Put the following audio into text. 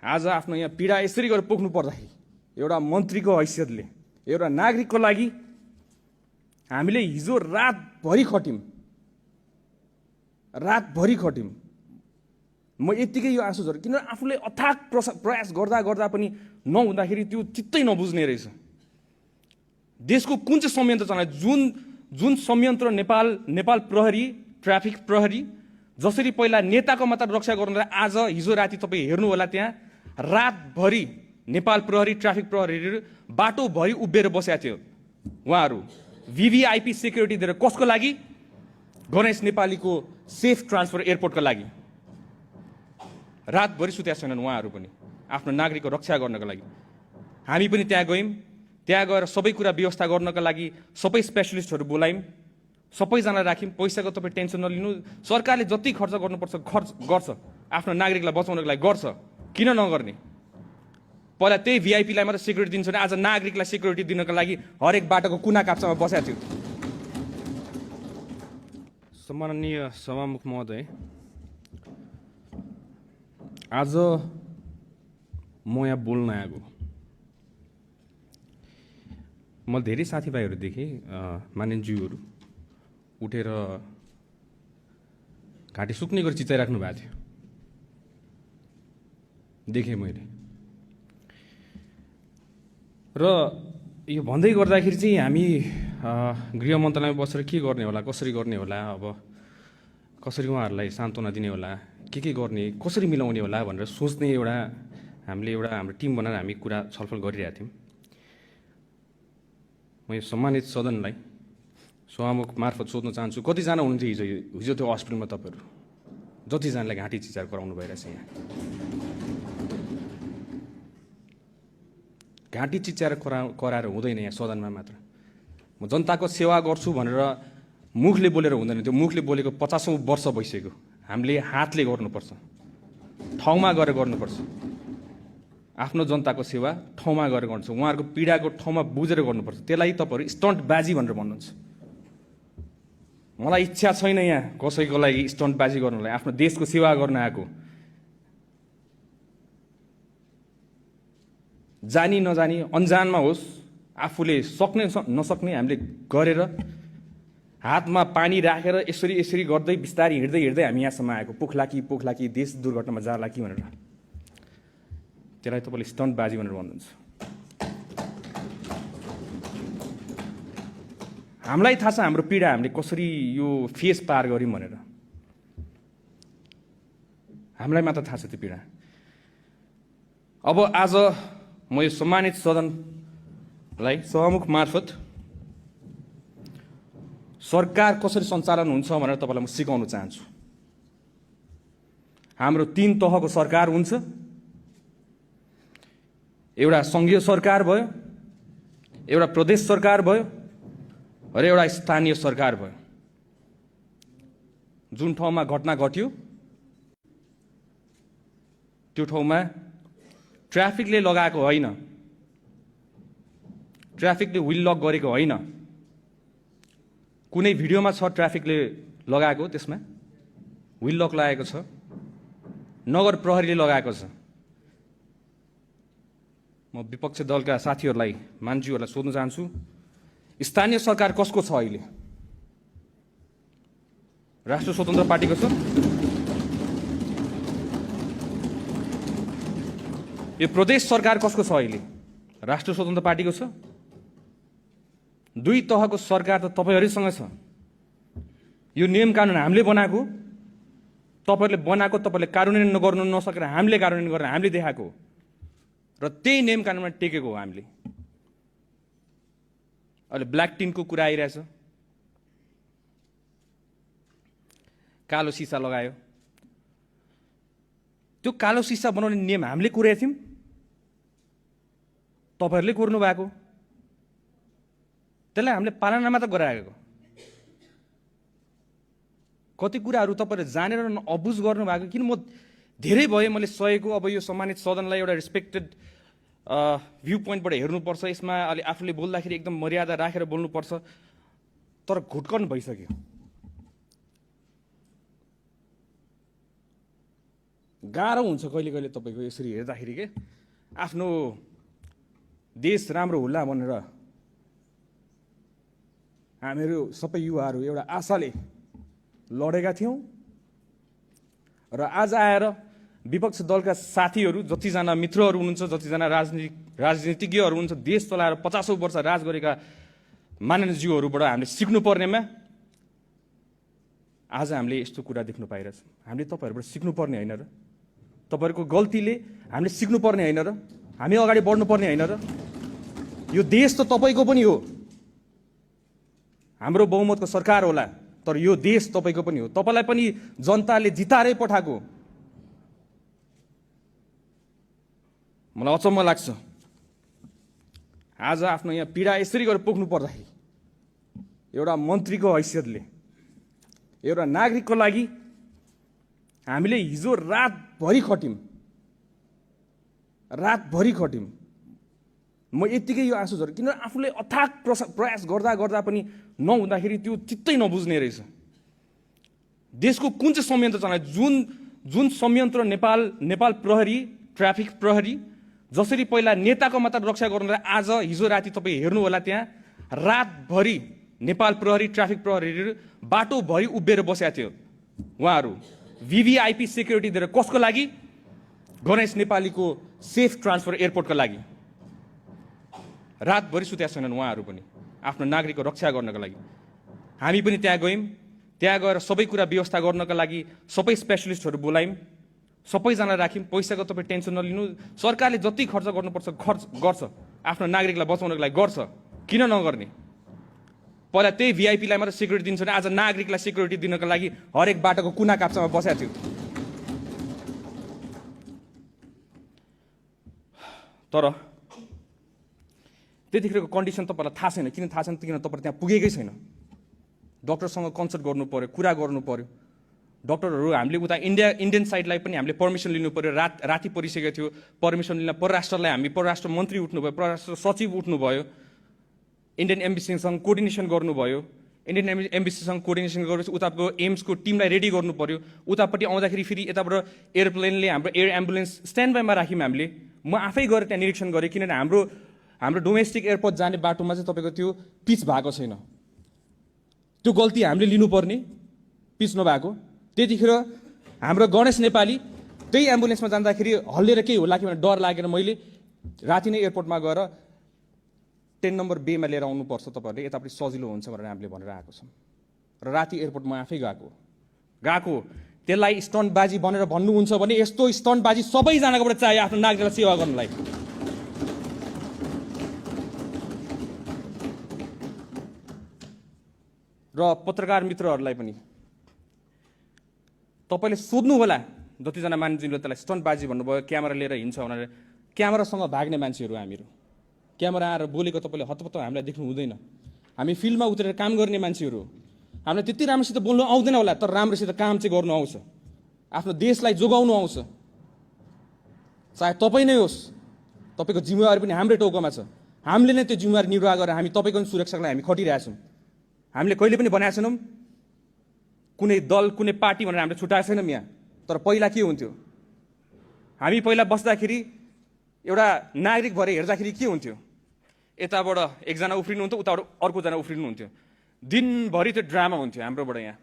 आज आफ्नो यहाँ पीडा यसरी गरेर पोख्नु पर्दाखेरि एउटा मन्त्रीको हैसियतले एउटा नागरिकको लागि हामीले हिजो रातभरि खट्यौं। म यतिकै यो आँसु झर्यो किनभने आफूले अथाक प्रयास गर्दा गर्दा पनि नहुँदाखेरि त्यो चित्तै नबुझ्ने रहेछ। देशको कुन चाहिँ संयन्त्र चलायो, जुन संयन्त्र नेपाल प्रहरी, ट्राफिक प्रहरी जसरी पहिला नेताको मात्र रक्षा गर्नलाई आज हिजो राति तपाईँ हेर्नु होला, त्यहाँ रातभरि नेपाल प्रहरी, ट्राफिक प्रहरीहरू बाटोभरि उभिएर बसेका थियो। उहाँहरू VVIP सेक्युरिटी दिएर कसको लागि? गणेश नेपालीको सेफ ट्रान्सफर एयरपोर्टको लागि रातभरि सुतेका छैनन्। उहाँहरू पनि आफ्नो नागरिकको रक्षा गर्नको लागि। हामी पनि त्यहाँ गयौँ, त्यहाँ गएर सबै कुरा व्यवस्था गर्नका लागि सबै स्पेशलिस्टहरू बोलायौँ, सबैजना राख्यौँ। पैसाको तपाईँ टेन्सन नलिनु, सरकारले जति खर्च गर्नुपर्छ खर्च गर्छ, आफ्नो नागरिकलाई बचाउनको लागि गर्छ, किन नगर्ने? पहिला त्यही VIPलाई मात्र सेक्युरिटी दिन्छ भने आज नागरिकलाई सेक्युरिटी दिनको लागि हरेक बाटोको कुना काप्चामा बसेको थियो। सम्माननीय सभामुख महोदय, आज म यहाँ बोल्न आएको। म धेरै साथीभाइहरू देखेँ, मानिसज्यूहरू उठेर घाँटी सुक्ने गरी चिचाइराख्नु भएको थियो, देखेँ मैले। र यो भन्दै गर्दाखेरि चाहिँ हामी गृह मन्त्रालयमा बसेर के गर्ने होला, कसरी गर्ने होला, अब कसरी उहाँहरूलाई सान्त्वना दिने होला, के गर्ने, कसरी मिलाउने होला भनेर सोच्ने हामीले हाम्रो टिम बनाएर हामी कुरा छलफल गरिरहेका थियौँ। म यो सम्मानित सदनलाई सभामुख मार्फत सोध्न चाहन्छु, कतिजना हुनुहुन्थ्यो हिजो त्यो हस्पिटलमा? तपाईँहरू जतिजनालाई घाँटी चिचार गराउनु भइरहेछ यहाँ। घाँटी चिच्याएर कराएर हुँदैन यहाँ सदनमा मात्र। म जनताको सेवा गर्छु भनेर मुखले बोलेर हुँदैन, त्यो मुखले बोलेको 50औं वर्ष भइसक्यो। हामीले हातले गर्नुपर्छ, ठाउँमा गएर गर्नुपर्छ। आफ्नो जनताको सेवा ठाउँमा गएर गर्नुपर्छ, उहाँहरूको पीडाको ठाउँमा बुझेर गर्नुपर्छ। त्यसलाई तपाईँहरू स्टन्टबाजी भनेर भन्नुहुन्छ। मलाई इच्छा छैन यहाँ कसैको लागि स्टन्टबाजी गर्नलाई, आफ्नो देशको सेवा गर्न आएको। जानी नजानी अन्जानमा होस्, आफूले सक्ने नसक्ने हामीले गरेर हातमा पानी राखेर यसरी गर्दै बिस्तारै हिँड्दै हामी यहाँसम्म आएको। पोख्ला कि देश दुर्घटनामा जाला कि भनेर। त्यसलाई तपाईँले स्टन्टबाजी भनेर भन्नुहुन्छ। हामीलाई थाहा छ हाम्रो पीडा हामीले कसरी यो फेस पार गऱ्यौँ भनेर। हामीलाई मात्र थाहा छ त्यो पीडा। अब आज म यो सम्मानित सदनलाई सभामुख मार्फत सरकार कसरी सञ्चालन हुन्छ भनेर तपाईँलाई म सिकाउन चाहन्छु। हाम्रो 3 तहको सरकार हुन्छ। एउटा सङ्घीय सरकार भयो, एउटा प्रदेश सरकार भयो र एउटा स्थानीय सरकार भयो। जुन ठाउँमा घटना घट्यो त्यो ठाउँमा ट्राफिकले लगाएको होइन, ट्राफिकले व्हिल लक गरेको होइन। कुनै भिडियोमा छ ट्राफिकले लगाएको, त्यसमा व्हिल लक लगाएको छ, नगर प्रहरीले लगाएको छ। म विपक्ष दलका साथीहरूलाई, मान्छेहरूलाई सोध्न चाहन्छु, स्थानीय सरकार कसको छ अहिले? राष्ट्र स्वतन्त्र पार्टीको छ? यो प्रदेश सरकार कसको छ अहिले? राष्ट्र स्वतन्त्र पार्टीको छ? 2 तहको सरकार त तपाईँहरूसँग छ। यो नियम कानुन हामीले बनाएको, तपाईँहरूले बनाएको, तपाईँले कार्यान्वयन गर्नु नसकेर हामीले कार्यान्वयन गरेर हामीले देखाएको र त्यही नियम कानुनमा टेकेको हो हामीले। अहिले ब्ल्याक टिनको कुरा आइरहेछ, कालो सिसा लगायो। त्यो कालो सिसा बनाउने नियम हामीले कुरेका थियौँ, तपाईँहरूले कुर्नु भएको। त्यसलाई हामीले पालना मात्र गराएको। कति कुराहरू तपाईँहरूले जानेर अबुझ गर्नुभएको। किन म धेरै भयो मैले सहेको। अब यो सम्मानित सदनलाई एउटा रेस्पेक्टेड भ्यू पोइन्टबाट हेर्नुपर्छ। यसमा अलि आफूले बोल्दाखेरि एकदम मर्यादा राखेर बोल्नुपर्छ, तर घुटकन भइसक्यो। गाह्रो हुन्छ कहिले कहिले तपाईँको यसरी हेर्दाखेरि के आफ्नो देश राम्रो होला भनेर हामीहरू सबै युवाहरू एउटा आशाले लडेका थियौँ र आज आएर विपक्ष दलका साथीहरू जतिजना मित्रहरू हुनुहुन्छ, जतिजना राजनीतिज्ञहरू हुनुहुन्छ, देश चलाएर 50औं वर्ष राज गरेका माननीयज्यूहरूबाट हामीले सिक्नुपर्नेमा आज हामीले यस्तो कुरा देख्नु पाइरहेछ। हामीले तपाईँहरूबाट सिक्नुपर्ने होइन र? तपाईँहरूको गल्तीले हामीले सिक्नुपर्ने होइन र? हामी अगाडि बढ्नुपर्ने होइन र? यो देश त तपाईँको पनि हो, हाम्रो बहुमतको सरकार होला, तर यो देश तपाईँको पनि हो। तपाईँलाई पनि जनताले जिताएरै पठाएको। मलाई अचम्म लाग्छ आज आफ्नो यहाँ पीडा यसरी गरेर पोख्नु पर्दाखेरि एउटा मन्त्रीको हैसियतले, एउटा नागरिकको लागि हामीले हिजो रातभरि खट्यौँ। म यत्तिकै यो आँसु झर्यो किनभने आफूले अथाक प्रयास गर्दा गर्दा पनि नहुँदाखेरि त्यो चित्तै नबुझ्ने रहेछ। देशको कुन चाहिँ संयन्त्र चलाए, जुन संयन्त्र नेपाल प्रहरी, ट्राफिक प्रहरी जसरी पहिला नेताको मात्र रक्षा गर्नुलाई आज हिजो राति तपाईँ हेर्नु होला, त्यहाँ रातभरि नेपाल प्रहरी, ट्राफिक प्रहरीहरू बाटोभरि उभिएर बसेका थियो। उहाँहरू VVIP सेक्युरिटी दिएर कसको लागि? गणेश नेपालीको सेफ ट्रान्सफर एयरपोर्टको लागि रातभरि सुतेका छैनन् उहाँहरू पनि आफ्नो नागरिकको रक्षा गर्नको लागि। हामी पनि त्यहाँ गयौँ, त्यहाँ गएर सबै कुरा व्यवस्था गर्नका लागि सबै स्पेशलिस्टहरू बोलायौँ, सबैजना राख्यौँ। पैसाको तपाईँ टेन्सन नलिनु, सरकारले जति खर्च गर्नुपर्छ खर्च गर्छ, आफ्नो नागरिकलाई बचाउनको लागि गर्छ, किन नगर्ने? पहिला त्यही VIPलाई मात्र सेक्युरिटी दिन्छ भने आज नागरिकलाई सेक्युरिटी दिनको लागि हरेक बाटोको कुना काप्चामा बसेको थियो। तर त्यतिखेरको कन्डिसन तपाईँलाई थाहा छैन। किन थाहा छैन? किन तपाईँ त्यहाँ पुगेकै छैन। डक्टरसँग कन्सल्ट गर्नु पर्यो, कुरा गर्नु पर्यो। डक्टरहरू हामीले उता इन्डियन साइडलाई पनि हामीले पर्मिसन लिनु पर्यो। राति परिसकेको थियो, पर्मिसन लिन परराष्ट्रलाई हामी परराष्ट्र मन्त्री उठ्नुभयो, परराष्ट्र सचिव उठ्नुभयो, इन्डियन एम्बेसीसँग कोर्डिनेसन गर्नुभयो। इन्डियन एम्बेसीसँग कोर्डिनेसन गरेपछि उताको एम्सको टिमलाई रेडी गर्नु पर्यो। उतापट्टि आउँदाखेरि फेरि यताबाट एयरप्लेनले हाम्रो एयर एम्बुलेन्स स्ट्यान्ड बाईमा राख्यौँ हामीले। म आफै गएर त्यहाँ निरीक्षण गरेँ, किनभने हाम्रो डोमेस्टिक एयरपोर्ट जाने बाटोमा चाहिँ तपाईँको त्यो पिच भएको छैन। त्यो गल्ती हामीले लिनुपर्ने, पिच नभएको। त्यतिखेर हाम्रो गणेश नेपाली त्यही एम्बुलेन्समा जाँदाखेरि हल्लिएर केही होला कि भनेर डर लागेर मैले राति नै एयरपोर्टमा गएर 10 नम्बर बेमा लिएर आउनुपर्छ तपाईँहरूले, यतापट्टि सजिलो हुन्छ भनेर हामीले भनेर आएको छौँ। र राति एयरपोर्टमा आफै गएको त्यसलाई स्टन्टबाजी भनेर भन्नुहुन्छ भने यस्तो स्टन्टबाजी सबैजनाकोबाट चाहियो आफ्नो नागरिकलाई सेवा गर्नलाई। र पत्रकार मित्रहरूलाई पनि तपाईँले सोध्नु होला, जतिजना मान्छेले त्यसलाई स्टन्टबाजी भन्नुभयो, क्यामेरा लिएर हिँड्छ भनेर। क्यामेरासँग भाग्ने मान्छेहरू हामीहरू, क्यामेरा आएर बोलेको तपाईँले हतपत्त हामीलाई देख्नु हुँदैन। हामी फिल्डमा उत्रेर काम गर्ने मान्छेहरू, हामीलाई त्यति राम्रोसित बोल्नु आउँदैन होला, तर राम्रोसित काम चाहिँ गर्नु आउँछ, आफ्नो देशलाई जोगाउनु आउँछ। चाहे तपाईँ नै होस्, तपाईँको जिम्मेवारी पनि हाम्रै टाउकोमा छ। हामीले नै त्यो जिम्मेवारी निर्वाह गरेर हामी तपाईँको सुरक्षाको लागि हामी खटिरहेछौँ। हामीले कहिले पनि भनेका छैनौँ कुनै दल, कुनै पार्टी भनेर हामीले छुट्याएको छैनौँ यहाँ। तर पहिला के हुन्थ्यो, हामी पहिला बस्दाखेरि एउटा नागरिक भएर हेर्दाखेरि के हुन्थ्यो, यताबाट एकजना उफ्रिनुहुन्थ्यो, उताबाट अर्कोजना उफ्रिनुहुन्थ्यो, दिनभरि त्यो ड्रामा हुन्थ्यो हाम्रोबाट यहाँ।